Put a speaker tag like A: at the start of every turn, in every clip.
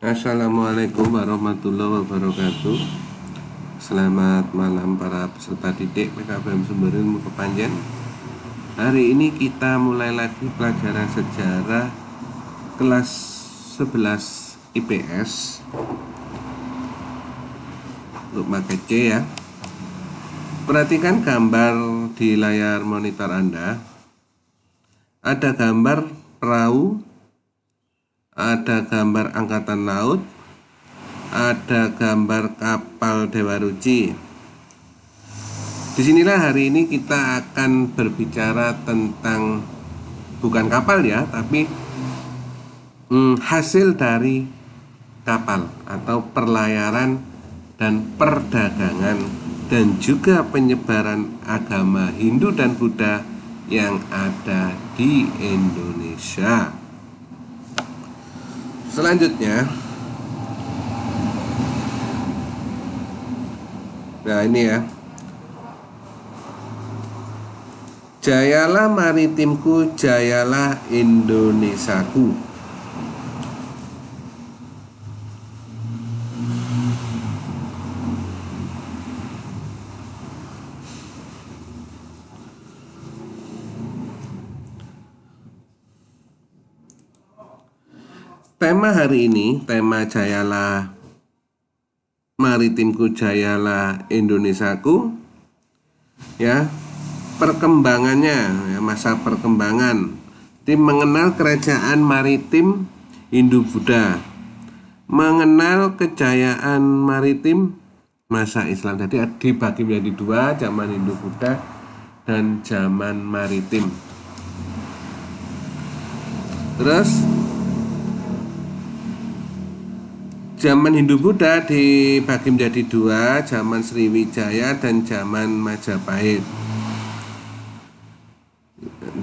A: Assalamualaikum warahmatullahi wabarakatuh. Selamat malam para peserta didik PKBM Sumber Ilmu Kepanjen. Hari ini kita mulai lagi pelajaran sejarah kelas 11 IPS untuk paket C ya. Perhatikan gambar di layar monitor Anda. Ada gambar perahu, ada gambar angkatan laut, ada gambar kapal Dewa Ruci. Disinilah hari ini kita akan berbicara tentang bukan kapal ya, tapi hasil dari kapal atau perlayaran dan perdagangan dan juga penyebaran agama Hindu dan Buddha yang ada di Indonesia. Selanjutnya, nah ini ya, jayalah maritimku, jayalah Indonesiaku. Tema hari ini, tema jayalah maritimku, jayalah Indonesiaku, ya, perkembangannya, ya, masa perkembangan. Tim mengenal kerajaan maritim Hindu-Buddha, mengenal kejayaan maritim masa Islam. Jadi dibagi menjadi dua, zaman Hindu-Buddha dan zaman maritim. Terus zaman Hindu-Buddha dibagi menjadi dua, zaman Sriwijaya dan zaman Majapahit.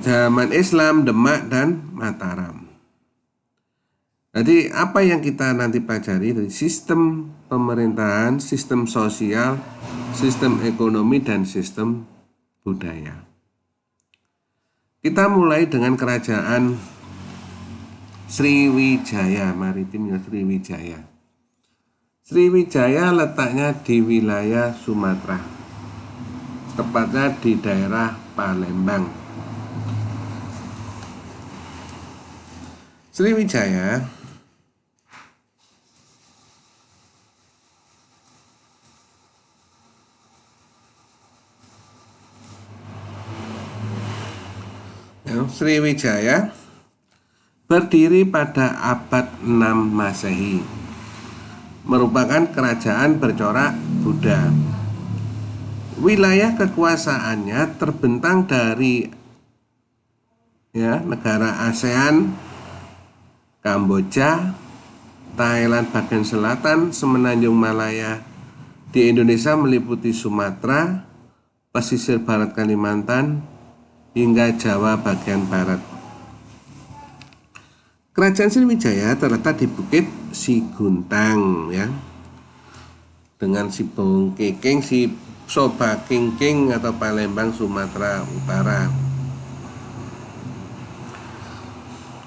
A: Zaman Islam Demak dan Mataram. Jadi apa yang kita nanti pelajari dari sistem pemerintahan, sistem sosial, sistem ekonomi dan sistem budaya. Kita mulai dengan kerajaan Sriwijaya, maritimnya Sriwijaya. Sriwijaya letaknya di wilayah Sumatera, tepatnya di daerah Palembang. Sriwijaya berdiri pada abad 6 Masehi. Merupakan kerajaan bercorak Buddha. Wilayah kekuasaannya terbentang dari negara ASEAN, Kamboja, Thailand bagian selatan, Semenanjung Malaya. Di Indonesia meliputi Sumatera, pesisir barat Kalimantan, hingga Jawa bagian barat. Kerajaan Sriwijaya terletak di Bukit Siguntang ya, dengan Sibongkeng, Sobakengking atau Palembang, Sumatera Utara.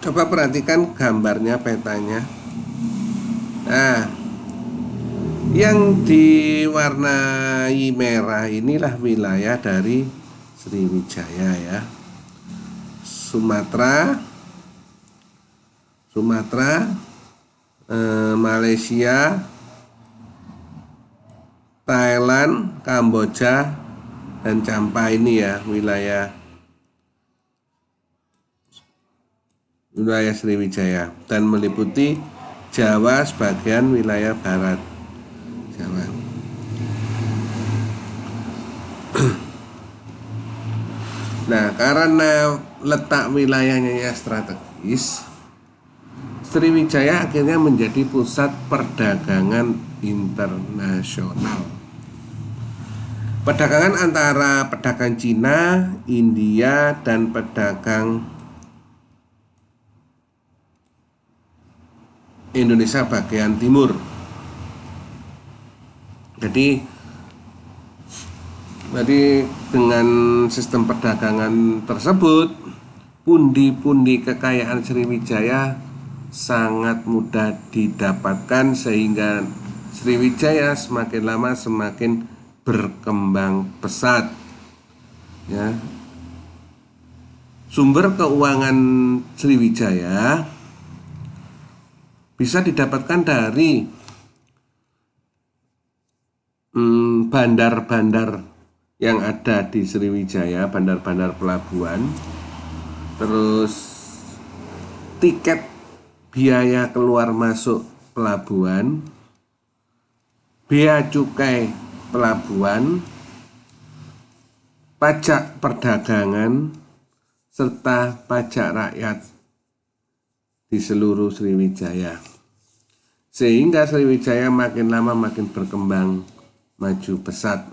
A: Coba perhatikan gambarnya, petanya. Nah, yang diwarnai merah inilah wilayah dari Sriwijaya ya. Sumatera, Malaysia, Thailand, Kamboja, dan Champa ini ya wilayah Sriwijaya, dan meliputi Jawa sebagian wilayah barat Jawa. Nah, karena letak wilayahnya yang strategis, Sriwijaya akhirnya menjadi pusat perdagangan internasional. Perdagangan antara pedagang Cina, India, dan pedagang Indonesia bagian timur. Jadi dengan sistem perdagangan tersebut, pundi-pundi kekayaan Sriwijaya sangat mudah didapatkan, sehingga Sriwijaya semakin lama semakin berkembang pesat. Ya. Sumber keuangan Sriwijaya bisa didapatkan dari bandar-bandar yang ada di Sriwijaya, bandar-bandar pelabuhan, terus tiket biaya keluar masuk pelabuhan, bea cukai pelabuhan, pajak perdagangan, serta pajak rakyat di seluruh Sriwijaya. Sehingga Sriwijaya makin lama makin berkembang maju pesat.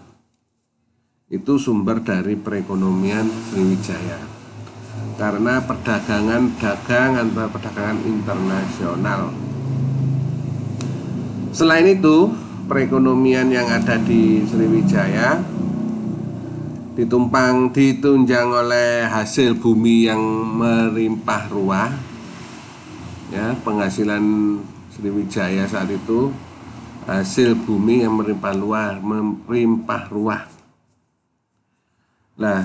A: Itu sumber dari perekonomian Sriwijaya. Karena perdagangan internasional. Selain itu, perekonomian yang ada di Sriwijaya ditunjang oleh hasil bumi yang melimpah ruah. Ya, penghasilan Sriwijaya saat itu hasil bumi yang melimpah ruah. Nah,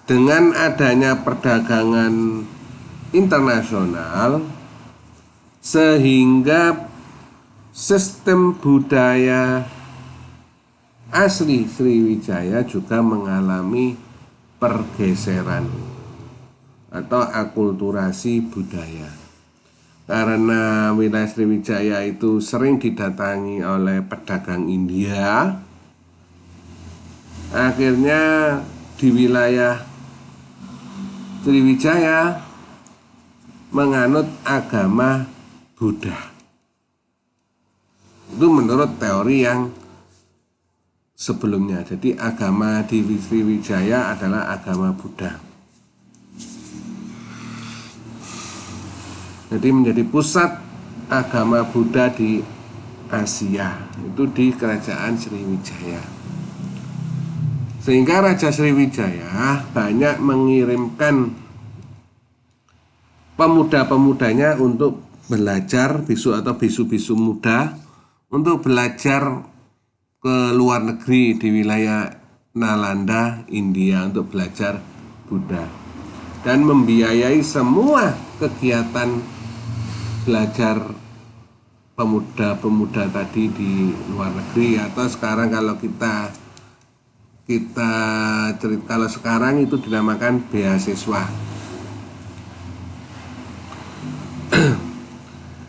A: dengan adanya perdagangan internasional, sehingga sistem budaya asli Sriwijaya juga mengalami pergeseran atau akulturasi budaya. Karena wilayah Sriwijaya itu sering didatangi oleh pedagang India, akhirnya di wilayah Sriwijaya menganut agama Buddha. Itu menurut teori yang sebelumnya. Jadi agama di Sriwijaya adalah agama Buddha. Jadi menjadi pusat agama Buddha di Asia, itu di kerajaan Sriwijaya. Sehingga Raja Sriwijaya banyak mengirimkan pemuda-pemudanya untuk belajar, bisu atau bisu-bisu muda, untuk belajar ke luar negeri di wilayah Nalanda, India, untuk belajar Buddha. Dan membiayai semua kegiatan belajar pemuda-pemuda tadi di luar negeri. Atau sekarang kalau kita cerita, kalau sekarang itu dinamakan beasiswa.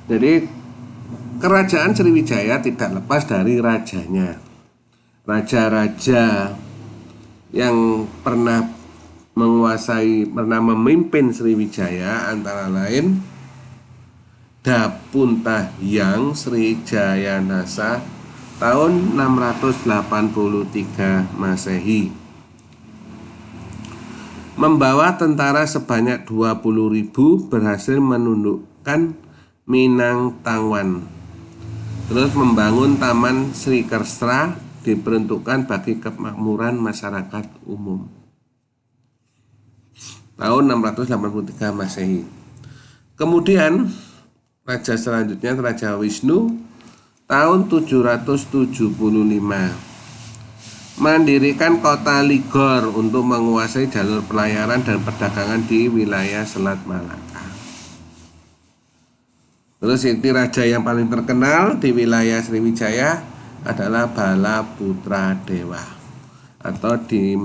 A: Jadi kerajaan Sriwijaya tidak lepas dari rajanya. Raja-raja yang pernah memimpin Sriwijaya antara lain Dapuntahyang Srijayanasa tahun 683 Masehi, membawa tentara sebanyak 20.000 berhasil menundukkan Minangtangwan. Terus membangun Taman Sri Kerstra, diperuntukkan bagi kemakmuran masyarakat umum. Tahun 683 Masehi. Kemudian raja selanjutnya Raja Wisnu tahun 775 mendirikan kota Ligor untuk menguasai jalur pelayaran dan perdagangan di wilayah Selat Malaka. Terus ini raja yang paling terkenal di wilayah Sriwijaya adalah Balaputra Dewa, atau di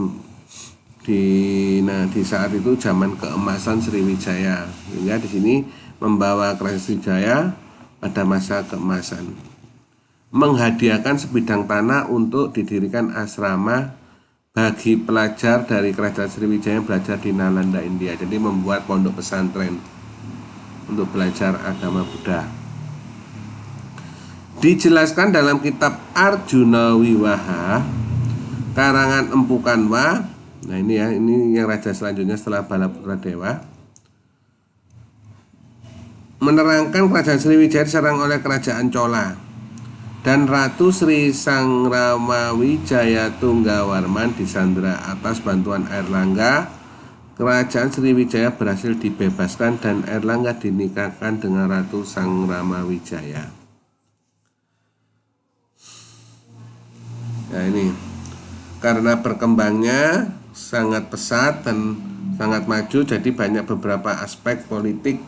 A: saat itu zaman keemasan Sriwijaya. Hingga di sini membawa kerajaan Sriwijaya pada masa keemasan, menghadiahkan sebidang tanah untuk didirikan asrama bagi pelajar dari kerajaan Sriwijaya yang belajar di Nalanda, India. Jadi membuat pondok pesantren untuk belajar agama Buddha. Dijelaskan dalam kitab Arjuna Wiwaha karangan Empu Kanwa. Nah ini yang raja selanjutnya setelah Balaputra Dewa, menerangkan kerajaan Sriwijaya diserang oleh kerajaan Chola dan Ratu Sri Sangramawijaya Tunggawarman disandra. Atas bantuan Airlangga, Kerajaan Sriwijaya berhasil dibebaskan dan Erlangga dinikahkan dengan Ratu Sangramawijaya. Nah ini, karena berkembangnya sangat pesat dan sangat maju, jadi banyak beberapa aspek politik.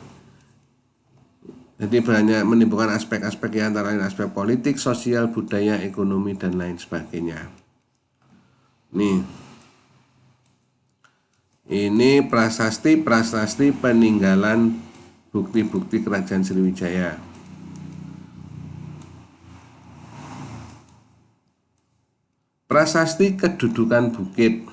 A: Jadi banyak menimbulkan aspek-aspek yang antara lain aspek politik, sosial, budaya, ekonomi, dan lain sebagainya. Ini prasasti peninggalan bukti-bukti Kerajaan Sriwijaya. Prasasti kedudukan bukit.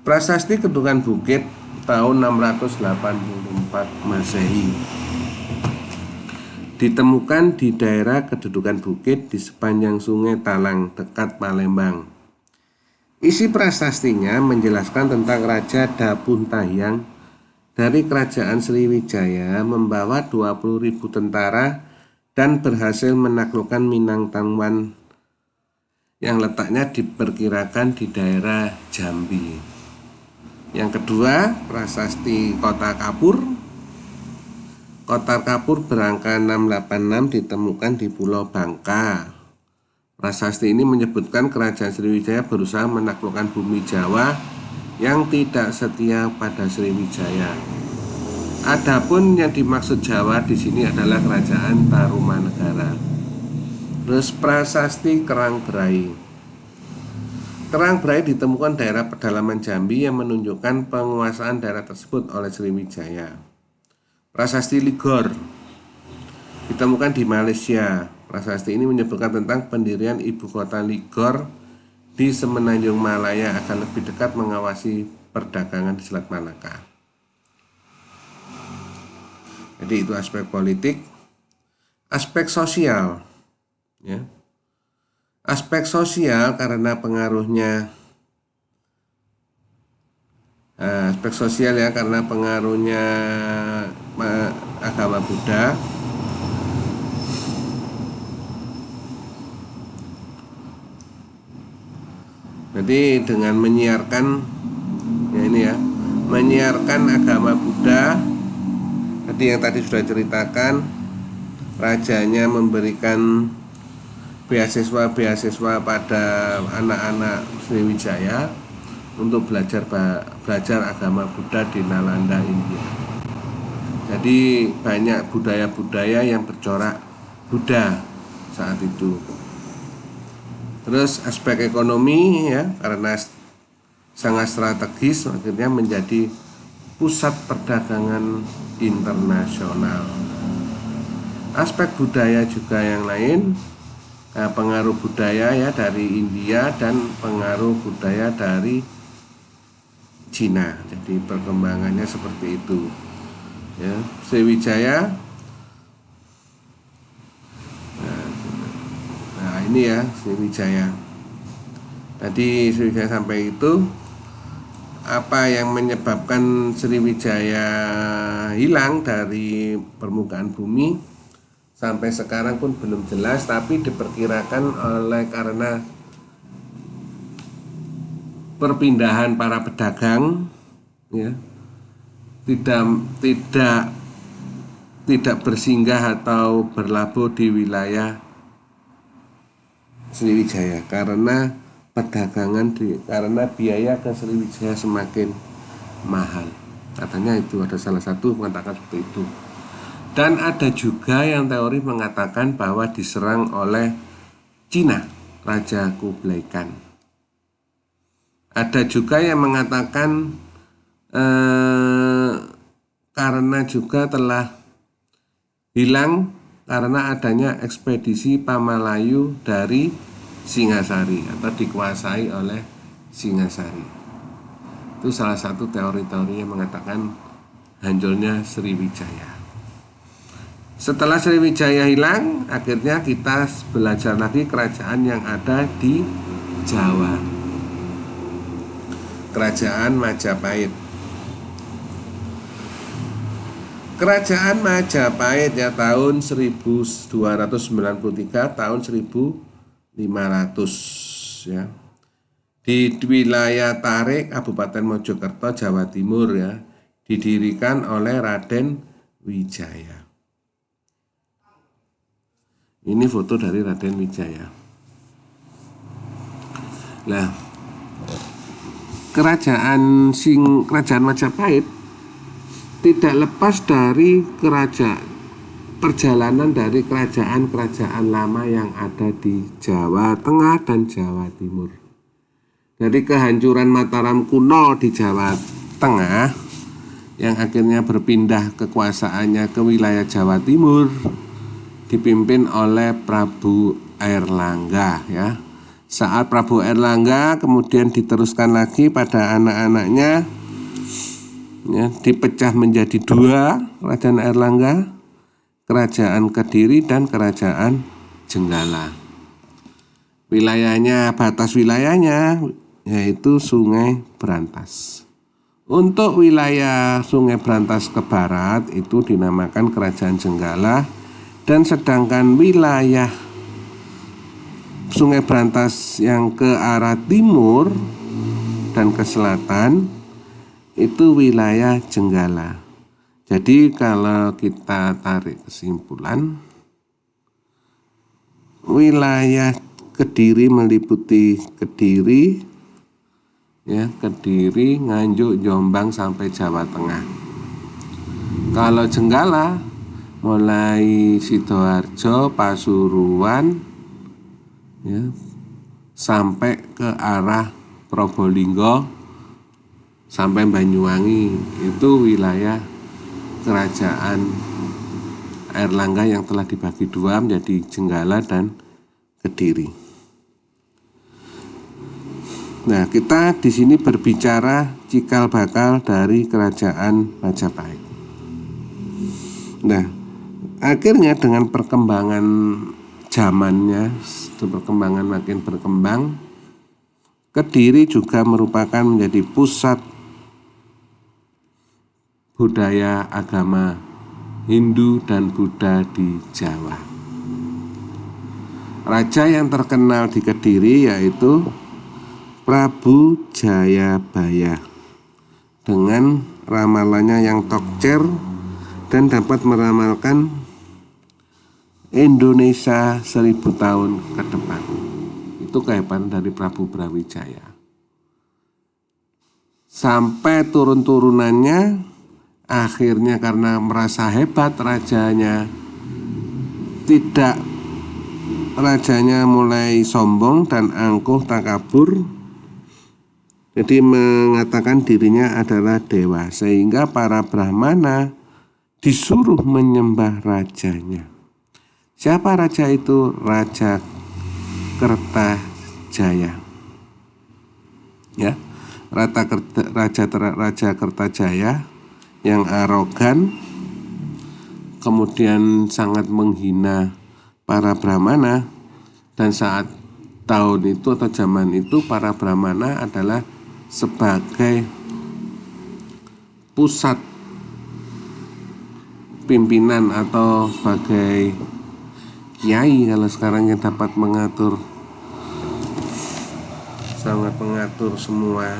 A: Prasasti kedudukan bukit tahun 684 Masehi ditemukan di daerah kedudukan bukit di sepanjang Sungai Talang dekat Palembang. Isi prasastinya menjelaskan tentang Raja Dapuntahyang dari Kerajaan Sriwijaya membawa 20.000 tentara dan berhasil menaklukkan Minangkabau yang letaknya diperkirakan di daerah Jambi. Yang kedua, prasasti Kota Kapur. Kota Kapur berangka 686 ditemukan di Pulau Bangka. Prasasti ini menyebutkan Kerajaan Sriwijaya berusaha menaklukkan bumi Jawa yang tidak setia pada Sriwijaya. Adapun yang dimaksud Jawa di sini adalah Kerajaan Tarumanegara. Terus prasasti Kerang Berai. Kerang Berai ditemukan daerah pedalaman Jambi yang menunjukkan penguasaan daerah tersebut oleh Sriwijaya. Prasasti Ligor ditemukan di Malaysia. Prasasti ini menyebutkan tentang pendirian ibu kota Ligor di Semenanjung Malaya akan lebih dekat mengawasi perdagangan di Selat Malaka. Jadi itu aspek politik. Aspek sosial, ya. Aspek sosial karena pengaruhnya agama Buddha. Jadi dengan menyiarkan agama Buddha, tadi yang tadi sudah ceritakan, rajanya memberikan beasiswa pada anak-anak Sriwijaya untuk belajar agama Buddha di Nalanda, India. Jadi banyak budaya-budaya yang bercorak Buddha saat itu. Terus aspek ekonomi, ya, karena sangat strategis akhirnya menjadi pusat perdagangan internasional. Aspek budaya juga yang lain, pengaruh budaya ya dari India dan pengaruh budaya dari Cina. Jadi perkembangannya seperti itu. Ya, Sriwijaya. Nah, ini ya Sriwijaya. Tadi Sriwijaya sampai itu, apa yang menyebabkan Sriwijaya hilang dari permukaan bumi sampai sekarang pun belum jelas, tapi diperkirakan karena perpindahan para pedagang, ya, tidak bersinggah atau berlabuh di wilayah Sriwijaya karena karena biaya ke Sriwijaya semakin mahal. Katanya itu ada salah satu mengatakan seperti itu. Dan ada juga yang teori mengatakan bahwa diserang oleh Cina, Raja Kublai Khan. Ada juga yang mengatakan karena juga telah hilang karena adanya ekspedisi Pamalayu dari Singasari atau dikuasai oleh Singasari. Itu salah satu teori-teori yang mengatakan hancurnya Sriwijaya. Setelah Sriwijaya hilang, akhirnya kita belajar lagi kerajaan yang ada di Jawa. Kerajaan Majapahit. Kerajaan Majapahit ya tahun 1293 tahun 1500 ya. Di wilayah Tarik, Kabupaten Mojokerto, Jawa Timur ya, didirikan oleh Raden Wijaya. Ini foto dari Raden Wijaya. Nah, kerajaan Majapahit tidak lepas dari perjalanan dari kerajaan-kerajaan lama yang ada di Jawa Tengah dan Jawa Timur. Dari kehancuran Mataram kuno di Jawa Tengah yang akhirnya berpindah kekuasaannya ke wilayah Jawa Timur dipimpin oleh Prabu Airlangga ya. Saat Prabu Airlangga kemudian diteruskan lagi pada anak-anaknya ya, dipecah menjadi dua Kerajaan Airlangga, Kerajaan Kediri dan Kerajaan Jenggala. Batas wilayahnya yaitu Sungai Brantas. Untuk wilayah Sungai Brantas ke barat itu dinamakan Kerajaan Jenggala, dan sedangkan wilayah Sungai Brantas yang ke arah timur dan ke selatan itu wilayah Jenggala. Jadi kalau kita tarik kesimpulan, wilayah Kediri meliputi Kediri ya, Kediri, Nganjuk, Jombang sampai Jawa Tengah. Kalau Jenggala mulai Sidoarjo, Pasuruan ya, sampai ke arah Probolinggo sampai Banyuwangi, itu wilayah Kerajaan Airlangga yang telah dibagi dua menjadi Jenggala dan Kediri. Nah, kita di sini berbicara cikal bakal dari Kerajaan Majapahit. Nah, akhirnya dengan perkembangan zamannya, perkembangan makin berkembang, Kediri juga merupakan menjadi pusat budaya agama Hindu dan Buddha di Jawa. Raja yang terkenal di Kediri yaitu Prabu Jayabaya dengan ramalannya yang tokcer dan dapat meramalkan Indonesia 1000 tahun ke depan. Itu kehebatan dari Prabu Brawijaya. Sampai turun-turunannya akhirnya karena merasa hebat rajanya mulai sombong dan angkuh takabur. Jadi mengatakan dirinya adalah dewa, sehingga para Brahmana disuruh menyembah rajanya. Siapa raja itu? Raja Kertajaya. Ya, Raja Kertajaya yang arogan, kemudian sangat menghina para Brahmana, dan saat tahun itu atau zaman itu para Brahmana adalah sebagai pusat pimpinan atau sebagai kiai kalau sekarang yang dapat sangat mengatur semua